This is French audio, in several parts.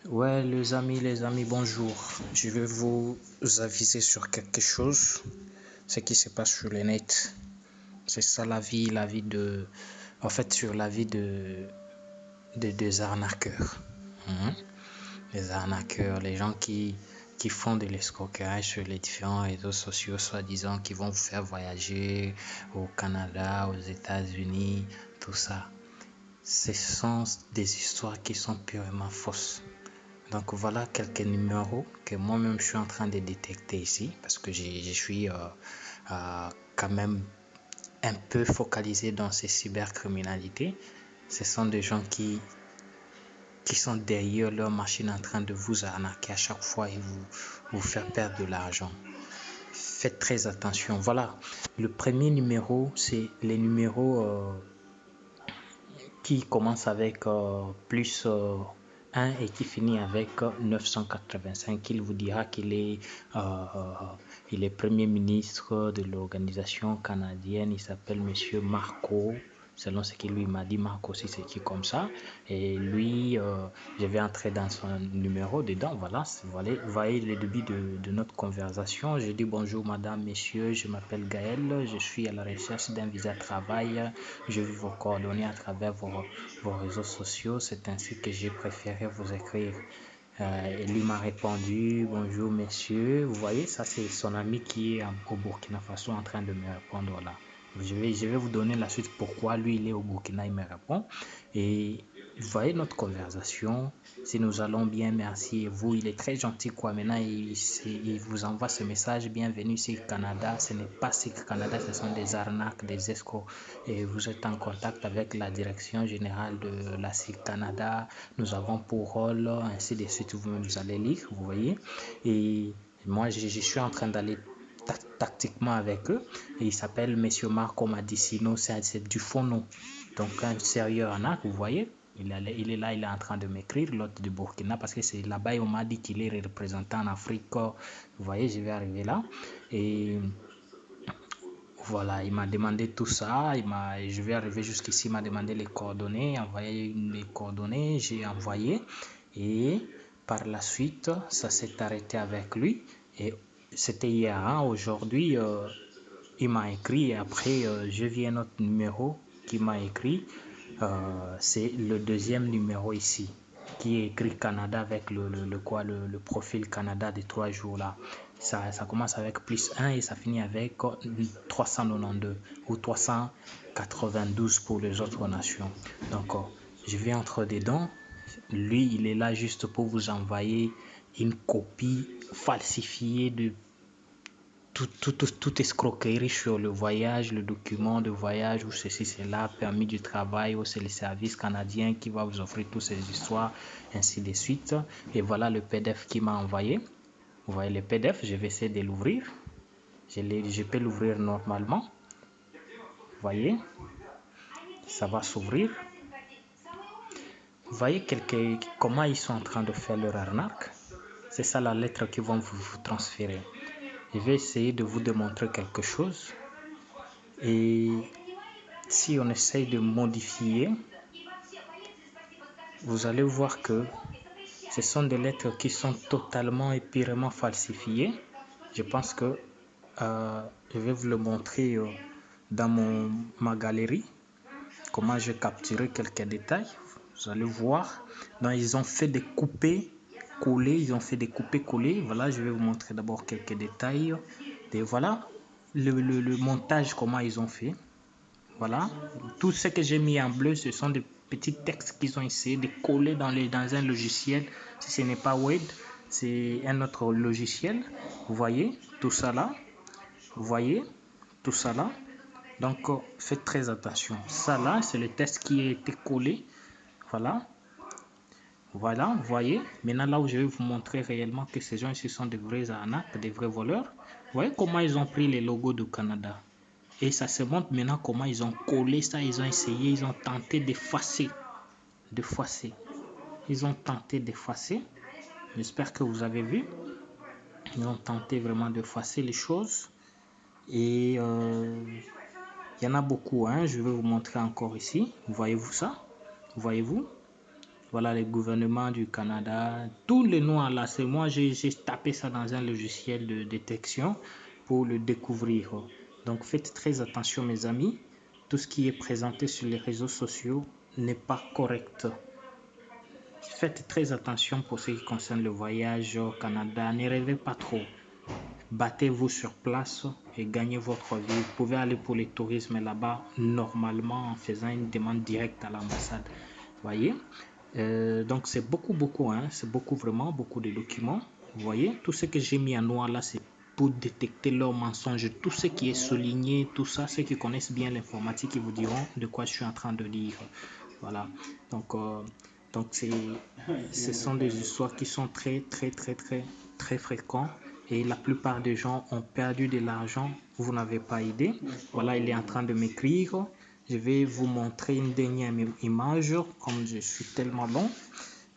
Ouais, les amis, bonjour. Je vais vous aviser sur quelque chose, ce qui se passe sur le net. C'est ça la vie de, en fait, sur la vie des arnaqueurs. Mhm. Les arnaqueurs, les gens qui font de l'escroquerie sur les différents réseaux sociaux, soi-disant, qui vont vous faire voyager au Canada, aux États-Unis, tout ça. Ce sont des histoires qui sont purement fausses. Donc voilà quelques numéros que moi-même je suis en train de détecter ici parce que je suis quand même un peu focalisé dans ces cybercriminalités. Ce sont des gens qui sont derrière leur machine en train de vous arnaquer à chaque fois et vous faire perdre de l'argent. Faites très attention. Voilà, le premier numéro, c'est les numéros qui commence avec plus 1 et qui finit avec 985. Il vous dira il est Premier ministre de l'organisation canadienne. Il s'appelle Monsieur Marco. Selon ce qu'il lui m'a dit, Marco aussi c'est qui comme ça. Et lui, je vais entrer dans son numéro dedans. Voilà, vous voyez le début de notre conversation. Je dis bonjour madame, messieurs, je m'appelle Gaël, je suis à la recherche d'un visa de travail. Je vis vos coordonnées à travers vos réseaux sociaux. C'est ainsi que j'ai préféré vous écrire. Et lui m'a répondu, bonjour messieurs. Vous voyez, ça c'est son ami qui est au Burkina Faso en train de me répondre là. Je vais vous donner la suite pourquoi lui il est au Burkina, il me répond. Et vous voyez notre conversation, si nous allons bien, merci. Et vous, il est très gentil quoi. Maintenant, il vous envoie ce message, bienvenue ici au Canada. Ce n'est pas ici au Canada, ce sont des arnaques, des escrocs. Et vous êtes en contact avec la direction générale de la SIC Canada. Nous avons pour rôle, ainsi de suite, vous allez lire, vous voyez. Et moi, je suis en train d'aller tactiquement avec eux. Et il s'appelle Monsieur Marco Madicino, c'est du faux nom. Donc un sérieux arnaque, vous voyez. Il est là, il est en train de m'écrire, l'autre du Burkina, parce que c'est là-bas, on m'a dit qu'il est représentant en Afrique. Vous voyez, je vais arriver là. Et voilà, il m'a demandé tout ça. Je vais arriver jusqu'ici, il m'a demandé les coordonnées, envoyé les coordonnées, j'ai envoyé. Et par la suite, ça s'est arrêté avec lui. Et c'était hier, hein. Aujourd'hui, il m'a écrit et après, je vis un autre numéro qui m'a écrit. C'est le deuxième numéro ici qui est écrit Canada avec le profil Canada de 3 jours là. Ça commence avec plus 1 et ça finit avec 392 ou 392 pour les autres nations. Donc, je vais entrer dedans. Lui, il est là juste pour vous envoyer une copie falsifiée de toute escroquerie sur le voyage, le document de voyage, ou ceci, cela, permis du travail, ou c'est le service canadien qui va vous offrir toutes ces histoires, ainsi de suite. Et voilà le PDF qu'il m'a envoyé. Vous voyez le PDF, je vais essayer de l'ouvrir. Je peux l'ouvrir normalement. Vous voyez, ça va s'ouvrir. Vous voyez comment ils sont en train de faire leur arnaque. C'est ça la lettre qu'ils vont vous transférer. Je vais essayer de vous démontrer quelque chose. Et si on essaye de modifier, vous allez voir que ce sont des lettres qui sont totalement et purement falsifiées. Je pense que je vais vous le montrer dans ma galerie, comment j'ai capturé quelques détails. Vous allez voir. Donc, ils ont fait des coupés-collés. Ils ont fait des coupés-collés. Voilà, je vais vous montrer d'abord quelques détails. Et voilà le montage, comment ils ont fait. Voilà, tout ce que j'ai mis en bleu, ce sont des petits textes qu'ils ont essayé de coller dans un logiciel. Si ce n'est pas Word, c'est un autre logiciel. Vous voyez tout ça là. Vous voyez tout ça là. Donc, faites très attention. Ça là, c'est le texte qui a été collé. Voilà. Voilà, vous voyez. Maintenant, là où je vais vous montrer réellement que ces gens ici sont des vrais arnaques, des vrais voleurs. Vous voyez comment ils ont pris les logos du Canada. Et ça se montre maintenant comment ils ont collé ça, ils ont essayé, ils ont tenté d'effacer. Ils ont tenté d'effacer. J'espère que vous avez vu. Ils ont tenté vraiment d'effacer les choses. Et il y en a beaucoup, hein. Je vais vous montrer encore ici. Voyez-vous ça? Voyez-vous? Voilà, le gouvernement du Canada, tous les noms là, c'est moi, j'ai tapé ça dans un logiciel de détection pour le découvrir. Donc faites très attention mes amis, tout ce qui est présenté sur les réseaux sociaux n'est pas correct. Faites très attention pour ce qui concerne le voyage au Canada, ne rêvez pas trop. Battez-vous sur place et gagnez votre vie. Vous pouvez aller pour le tourisme là-bas normalement en faisant une demande directe à l'ambassade. Voyez, donc c'est beaucoup, hein, c'est beaucoup, vraiment beaucoup de documents. Vous voyez, tout ce que j'ai mis en noir là, c'est pour détecter leurs mensonges. Tout ce qui est souligné, tout ça, ceux qui connaissent bien l'informatique, ils vous diront de quoi je suis en train de dire. Voilà, donc ce sont des histoires qui sont très fréquentes. Et la plupart des gens ont perdu de l'argent, vous n'avez pas idée. Voilà, il est en train de m'écrire. Je vais vous montrer une dernière image, comme je suis tellement long.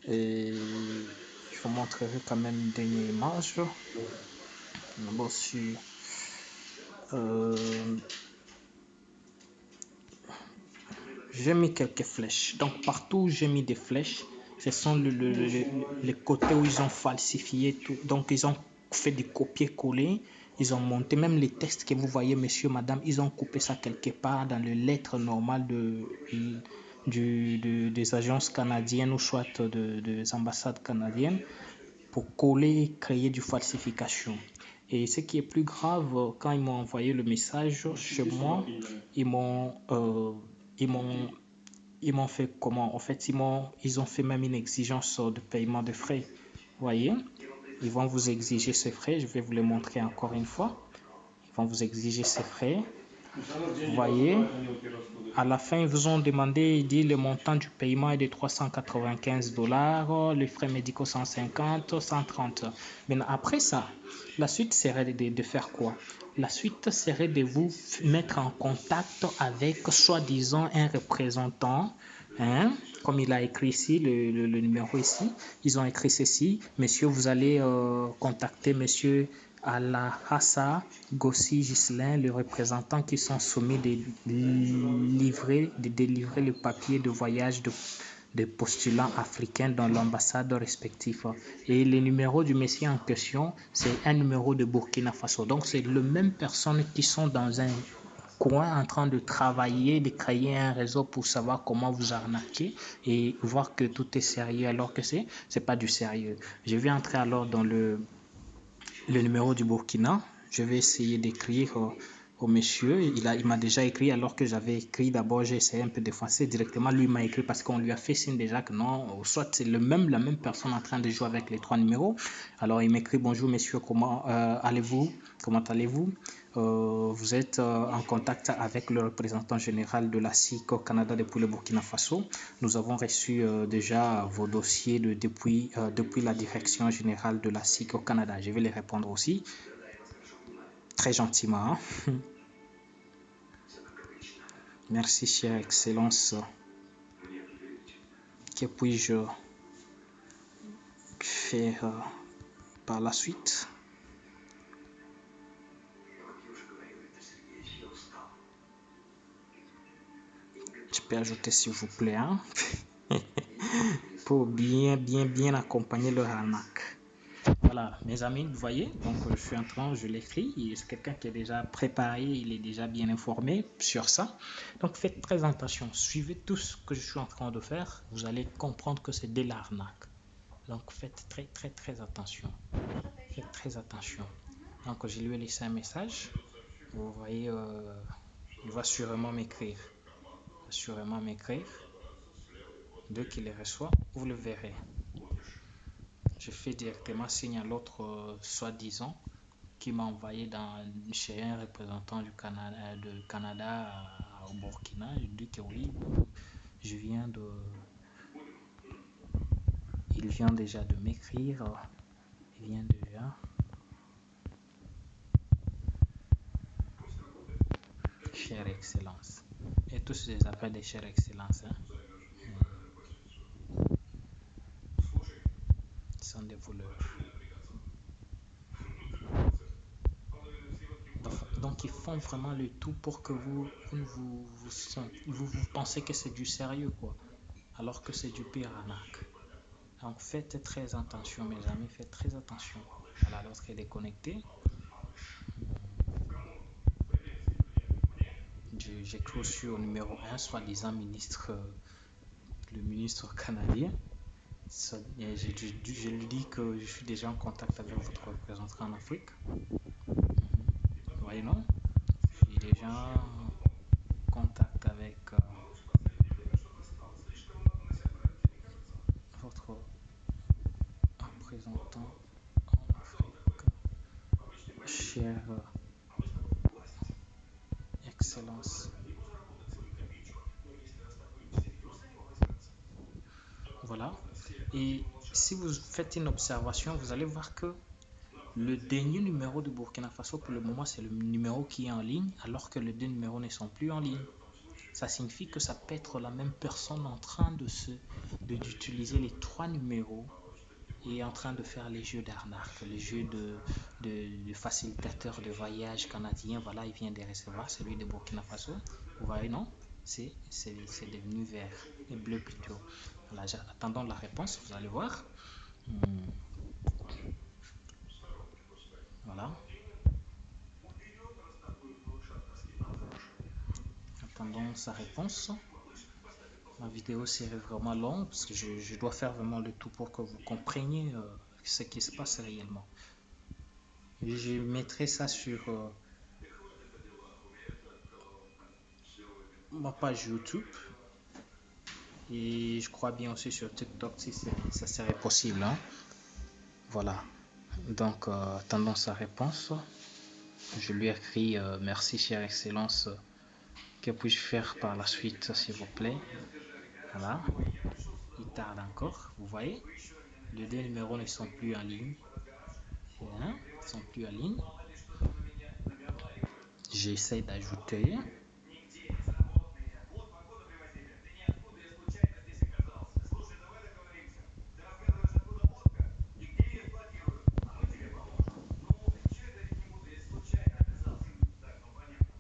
Et je vous montrerai quand même une dernière image. D'abord, j'ai mis quelques flèches. Donc, partout où j'ai mis des flèches, ce sont les côtés où ils ont falsifié tout. Donc, ils ont fait du copier-coller. Ils ont monté même les textes que vous voyez, monsieur, madame, ils ont coupé ça quelque part dans les lettres normales des agences canadiennes ou soit des ambassades canadiennes pour coller et créer du falsification. Et ce qui est plus grave, quand ils m'ont envoyé le message chez moi, ils m'ont ils m'ont fait comment? En fait, ils ont fait même une exigence de paiement de frais. Vous voyez? Ils vont vous exiger ces frais. Je vais vous les montrer encore une fois. Ils vont vous exiger ces frais. Vous voyez? À la fin, ils vous ont demandé, il dit le montant du paiement est de 395 $, les frais médicaux 150, 130. Maintenant, après ça, la suite serait de faire quoi? La suite serait de vous mettre en contact avec soi-disant un représentant, hein, comme il a écrit ici, le numéro ici. Ils ont écrit ceci: monsieur, vous allez contacter monsieur Alahassa Gossi Ghislain, le représentant qui sont soumis de délivrer le papier de voyage de postulants africains dans l'ambassade respective. Et le numéro du monsieur en question, c'est un numéro de Burkina Faso. Donc, c'est les mêmes personnes qui sont dans un coin en train de travailler, de créer un réseau pour savoir comment vous arnaquer et voir que tout est sérieux alors que c'est pas du sérieux. Je vais entrer alors dans le numéro du Burkina. Je vais essayer d'écrire au monsieur. Il m'a déjà écrit alors que j'avais écrit d'abord. J'ai essayé un peu d'effacer directement. Lui m'a écrit parce qu'on lui a fait signe déjà que non, soit c'est la même personne en train de jouer avec les trois numéros. Alors il m'écrit: bonjour monsieur, comment allez-vous? Comment allez-vous? Vous êtes en contact avec le représentant général de la SIC au Canada depuis le Burkina Faso. Nous avons reçu déjà vos dossiers depuis la direction générale de la SIC au Canada. Je vais les répondre aussi, très gentiment. Merci, chère Excellence. Que puis-je faire par la suite? Je peux ajouter s'il vous plaît, hein? Pour bien accompagner le arnaque. Voilà, mes amis, vous voyez, donc je suis en train, je l'écris, c'est quelqu'un qui est déjà préparé, il est déjà bien informé sur ça. Donc faites très attention, suivez tout ce que je suis en train de faire, vous allez comprendre que c'est de l'arnaque. Donc faites très attention. Faites très attention. Donc je lui ai laissé un message, vous voyez, il va sûrement m'écrire. Dès qu'il les reçoit, vous le verrez. Je fais directement signe à l'autre soi-disant qui m'a envoyé chez un représentant du Canada au Burkina. Je dis que oui, je viens de, il vient déjà de m'écrire, il vient déjà. Chère Excellence. Et tous les appels de Chère Excellence, hein. Sont des voleurs. Donc ils font vraiment le tout pour que vous pensez que c'est du sérieux, quoi, alors que c'est du pire arnaque. Donc faites très attention mes amis, faites très attention. Voilà, l'autre est déconnecté. J'écris aussi au numéro 1, soi-disant ministre, le ministre canadien. Je lui dis que je suis déjà en contact avec votre représentant en Afrique. Vous voyez, non? Je suis déjà en contact avec votre représentant en Afrique, chère Excellence. Voilà. Et si vous faites une observation, vous allez voir que le dernier numéro de Burkina Faso, pour le moment, c'est le numéro qui est en ligne, alors que les deux numéros ne sont plus en ligne. Ça signifie que ça peut être la même personne en train d'utiliser les trois numéros et en train de faire les jeux d'arnaque, les jeux de facilitateur de voyage canadien. Voilà, il vient de recevoir celui de Burkina Faso. Vous voyez, non? C'est devenu vert et bleu plutôt. Voilà, attendons la réponse, vous allez voir. Voilà. Attendons sa réponse. Ma vidéo serait vraiment longue parce que je dois faire vraiment le tout pour que vous compreniez ce qui se passe réellement. Et je mettrai ça sur ma page YouTube et je crois bien aussi sur TikTok si ça serait possible. Hein. Voilà. Donc, attendons sa réponse. Je lui écris merci, chère Excellence. Que puis-je faire par la suite, s'il vous plaît? Voilà. Il tarde encore. Vous voyez? Les deux numéros ne sont plus en ligne. Hein? Ils ne sont plus en ligne. J'essaie d'ajouter.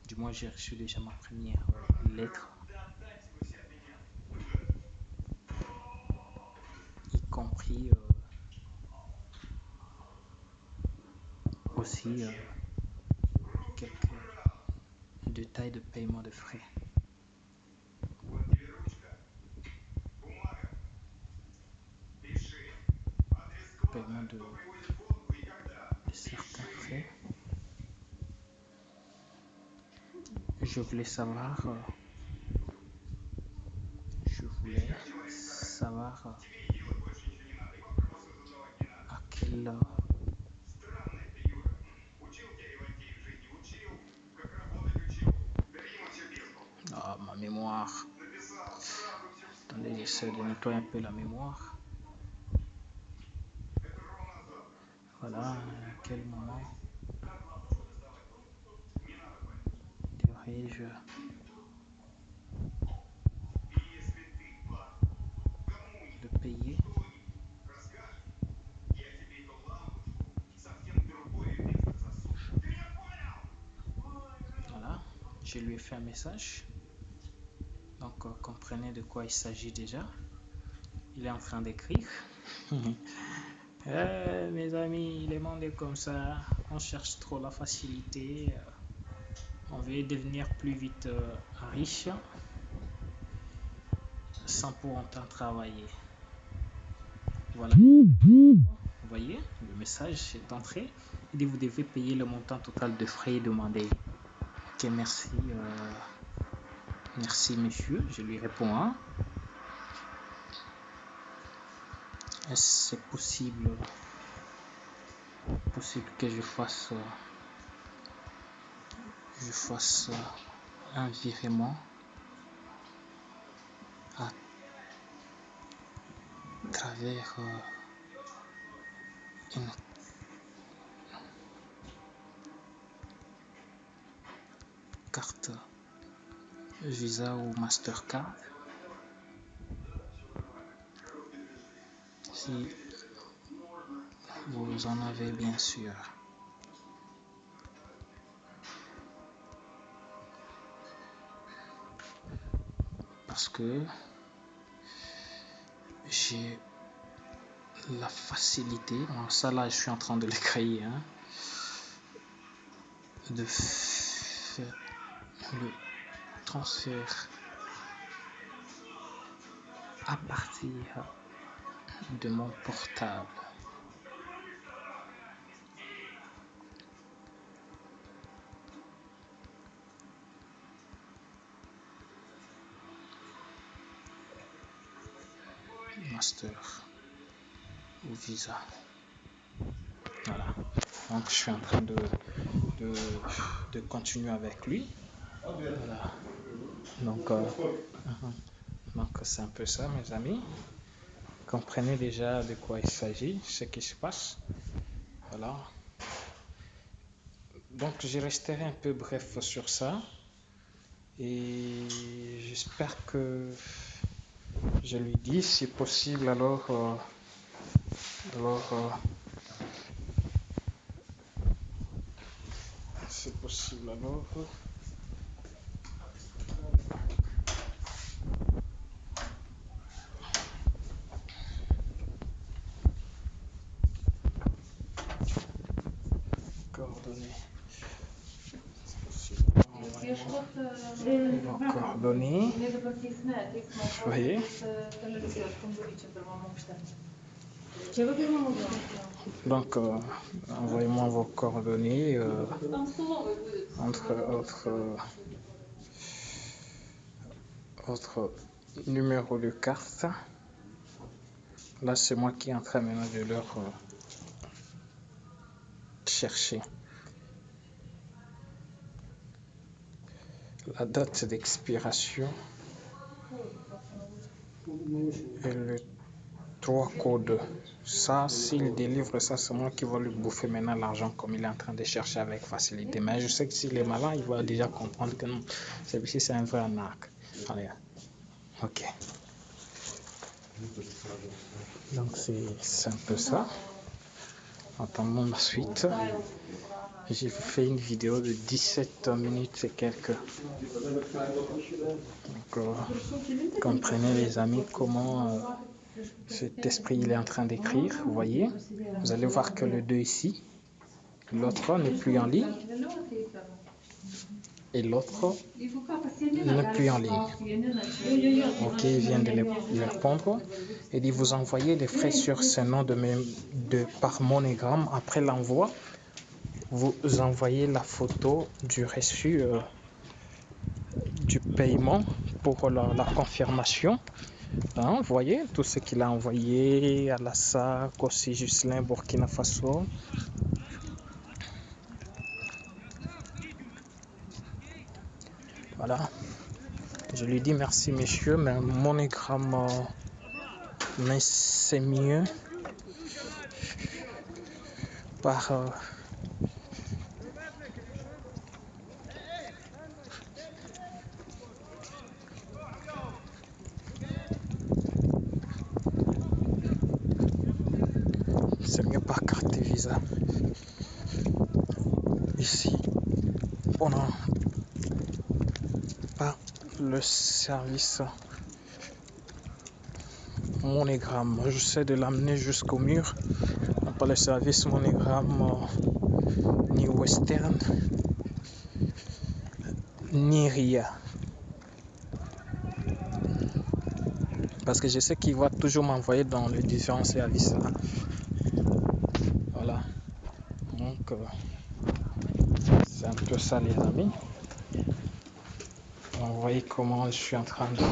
Du moins, j'ai reçu déjà ma première lettre. Y compris aussi quelques détails de paiement de frais. Paiement de certains frais. Je voulais savoir à quel ma mémoire. Attendez, j'essaie de nettoyer un peu la mémoire. Voilà, à quel moment devrais-je le payer? Voilà, je lui ai fait un message. Donc, comprenez de quoi il s'agit déjà. Il est en train d'écrire. Mes amis, le monde est comme ça. On cherche trop la facilité. On veut devenir plus vite riche sans pour autant travailler. Voilà. Vous voyez, le message est entré. Il dit vous devez payer le montant total de frais demandés. Ok, merci. Merci monsieur. Je lui réponds. Hein. Est-ce c'est possible que je fasse un virement à travers une carte Visa ou Mastercard? Si vous en avez bien sûr. Parce que j'ai la facilité, bon, ça là je suis en train de le créer, hein, de faire le transfert à partir de mon portable. Master ou Visa. Voilà. Donc je suis en train de continuer avec lui. Voilà. Donc c'est un peu ça, mes amis. Comprenez déjà de quoi il s'agit, ce qui se passe. Voilà. Donc je resterai un peu bref sur ça. Et j'espère que je lui dis si possible alors c'est possible alors coordonnées. Vos coordonnées. Vous voyez. Donc envoyez-moi vos coordonnées entre votre numéro de carte. Là c'est moi qui est en train maintenant de leur chercher la date d'expiration et le 3 codes. Ça, s'il délivre ça, c'est moi qui vais lui bouffer maintenant l'argent comme il est en train de chercher avec facilité. Mais je sais que s'il est malin, il va déjà comprendre que non, celui-ci c'est un vrai arnaque. Allez, ok. Donc c'est un peu ça. Attendons la suite. J'ai fait une vidéo de 17 minutes et quelques. Donc, comprenez les amis comment cet esprit il est en train d'écrire. Vous voyez, vous allez voir que le 2 ici, l'autre n'est plus en ligne. Et l'autre n'est plus en ligne. Ok, il vient de les répondre. Et dit vous envoyez les frais sur ce nom par MoneyGram. Après l'envoi, vous envoyez la photo du reçu du paiement pour la confirmation. Hein, vous voyez tout ce qu'il a envoyé à la SAC, aussi Ghislain, Burkina Faso. Voilà. Je lui dis merci messieurs, mais MoneyGram, mais c'est mieux par carte Visa. Ici, on n'a pas le service MoneyGram. J'essaie de l'amener jusqu'au mur. On n'a pas le service MoneyGram ni Western ni RIA. Parce que je sais qu'il va toujours m'envoyer dans les différents services là. Voilà. Donc c'est un peu ça les amis. Vous voyez comment je suis en train de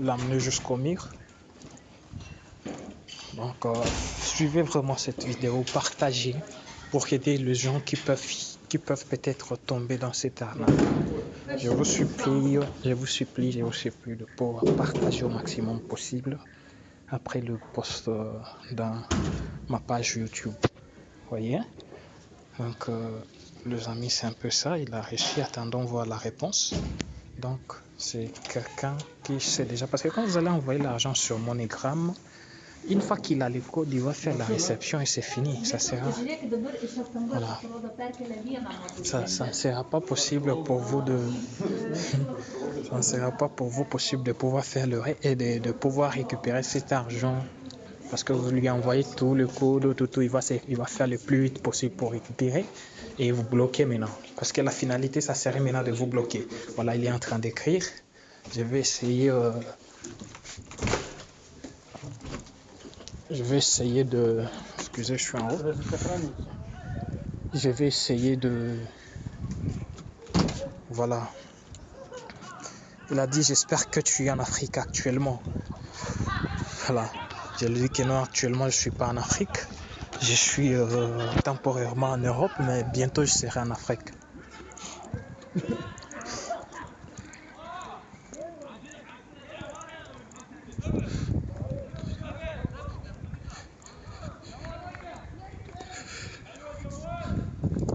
l'amener jusqu'au mur. Donc suivez vraiment cette vidéo, partagez pour aider les gens qui peuvent peut-être tomber dans cette arnaque. Je vous supplie de pouvoir partager au maximum possible après le post dans ma page YouTube. Vous voyez? Donc les amis, c'est un peu ça. Il a réussi. Attendons voir la réponse. Donc c'est quelqu'un qui sait déjà. Parce que quand vous allez envoyer l'argent sur MoneyGram, une fois qu'il a le code, il va faire la réception et c'est fini. Ça sera, voilà. Ça ne sera pas possible pour vous ça ne sera pas pour vous possible de pouvoir faire le et de pouvoir récupérer cet argent parce que vous lui envoyez tout le code, tout, il va faire le plus vite possible pour récupérer et vous bloquez maintenant. Parce que la finalité, ça serait maintenant de vous bloquer. Voilà, il est en train d'écrire. Je vais essayer de... Excusez, je suis en haut. Je vais essayer de... Voilà. Il a dit, j'espère que tu es en Afrique actuellement. Voilà. Je lui ai dit que non, actuellement, je ne suis pas en Afrique. Je suis temporairement en Europe, mais bientôt, je serai en Afrique.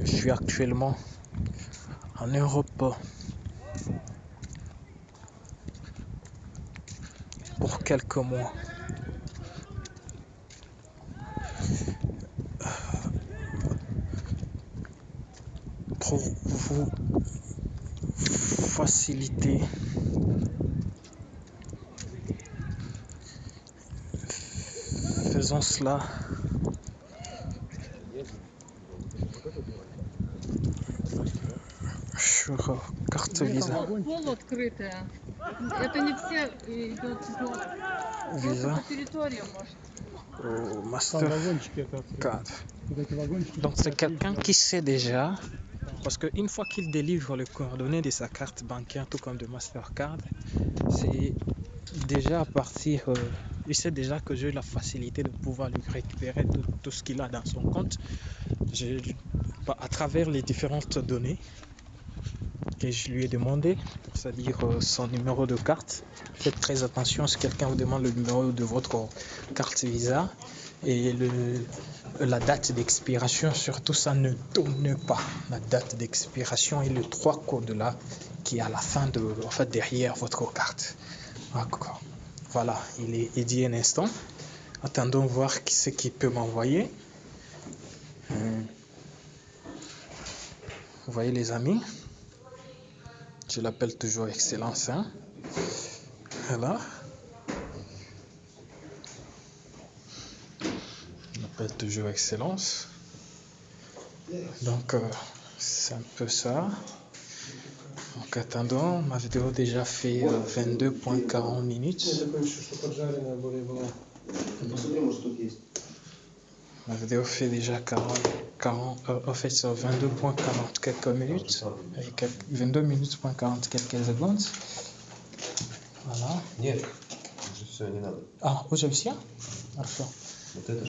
Je suis actuellement en Europe pour quelques mois. Pour vous faciliter faisons cela sur carte Visa. Пол открытая. Это не все идет Visa по территориям, может. au Mastercard. Donc c'est quelqu'un qui sait déjà, parce qu'une fois qu'il délivre les coordonnées de sa carte bancaire, tout comme de Mastercard, c'est déjà à partir... il sait déjà que j'ai la facilité de pouvoir lui récupérer tout ce qu'il a dans son compte à travers les différentes données que je lui ai demandé, c'est-à-dire son numéro de carte. Faites très attention si quelqu'un vous demande le numéro de votre carte Visa et la date d'expiration, surtout ça ne tourne pas. La date d'expiration et les 3 codes là qui est à la fin derrière votre carte. D'accord. Voilà, il dit un instant. Attendons voir ce qu'il peut m'envoyer. Vous voyez les amis, je l'appelle toujours Excellence. Hein? Voilà. Je l'appelle toujours Excellence. Donc, c'est un peu ça. Donc, attendons. Ma vidéo déjà fait 22.40 minutes. Ma vidéo fait déjà 22.40 quelques minutes. 22 minutes, 40 quelques secondes. Voilà. Нет, уже все, не надо. А, уже все? Хорошо. Вот это